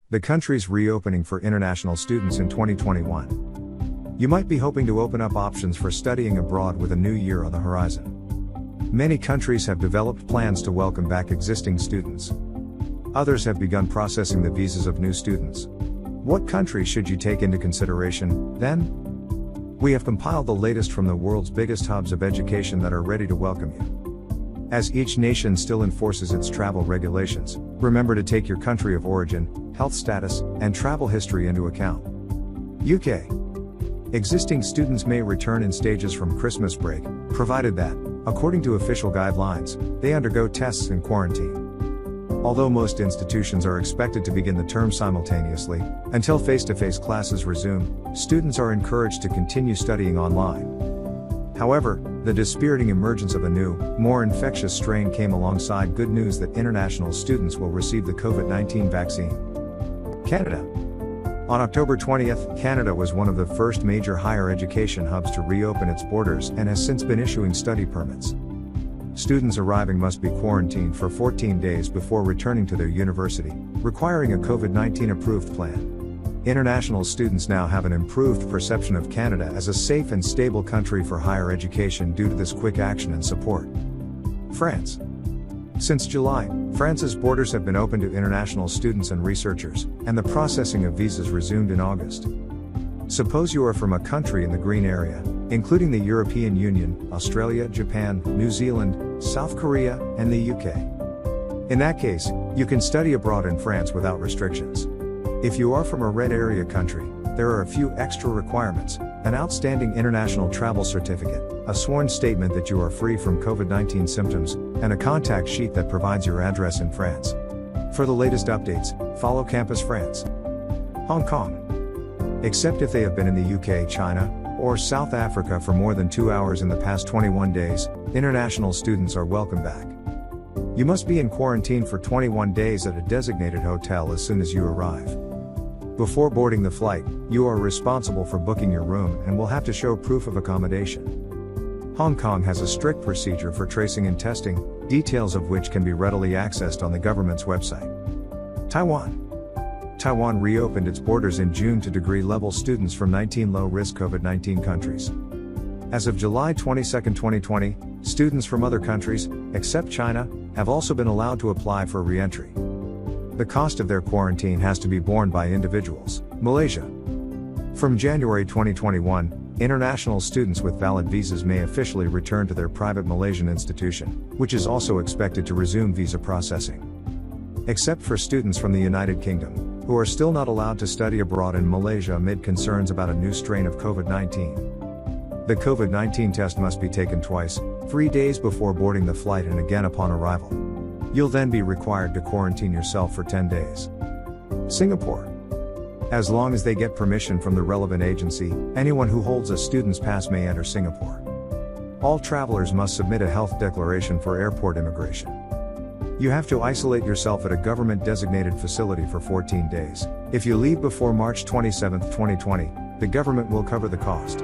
The country's reopening for international students in 2021. You might be hoping to open up options for studying abroad with a new year on the horizon. Many countries have developed plans to welcome back existing students. Others have begun processing the visas of new students. What countries should you take into consideration, then? We have compiled the latest from the world's biggest hubs of education that are ready to welcome you. As each nation still enforces its travel regulations, remember to take your country of origin, health status, and travel history into account. UK. Existing students may return in stages from Christmas break, provided that, according to official guidelines, they undergo tests and quarantine. Although most institutions are expected to begin the term simultaneously, until face-to-face classes resume, students are encouraged to continue studying online. However, the dispiriting emergence of a new, more infectious strain came alongside good news that international students will receive the COVID-19 vaccine. Canada. On October 20th, Canada was one of the first major higher education hubs to reopen its borders and has since been issuing study permits. Students arriving must be quarantined for 14 days before returning to their university, requiring a COVID-19 approved plan. International students now have an improved perception of Canada as a safe and stable country for higher education due to this quick action and support. France. Since July, France's borders have been open to international students and researchers, and the processing of visas resumed in August. Suppose you are from a country in the green area, including the European Union, Australia, Japan, New Zealand, South Korea, and the UK. In that case, you can study abroad in France without restrictions. If you are from a red area country, there are a few extra requirements: an outstanding international travel certificate, a sworn statement that you are free from COVID-19 symptoms, and a contact sheet that provides your address in France. For the latest updates, follow Campus France. Hong Kong. Except if they have been in the UK, China, or South Africa for more than 2 hours in the past 21 days, international students are welcome back. You must be in quarantine for 21 days at a designated hotel as soon as you arrive. Before boarding the flight, you are responsible for booking your room and will have to show proof of accommodation. Hong Kong has a strict procedure for tracing and testing, details of which can be readily accessed on the government's website. Taiwan. Taiwan reopened its borders in June to degree-level students from 19 low-risk COVID-19 countries. As of July 22, 2020, students from other countries, except China, have also been allowed to apply for re-entry. The cost of their quarantine has to be borne by individuals. Malaysia. From January 2021, international students with valid visas may officially return to their private Malaysian institution, which is also expected to resume visa processing. Except for students from the United Kingdom, who are still not allowed to study abroad in Malaysia amid concerns about a new strain of COVID-19. The COVID-19 test must be taken twice, 3 days before boarding the flight and again upon arrival. You'll then be required to quarantine yourself for 10 days. Singapore. As long as they get permission from the relevant agency, anyone who holds a student's pass may enter Singapore. All travelers must submit a health declaration for airport immigration. You have to isolate yourself at a government-designated facility for 14 days. If you leave before March 27, 2020, the government will cover the cost.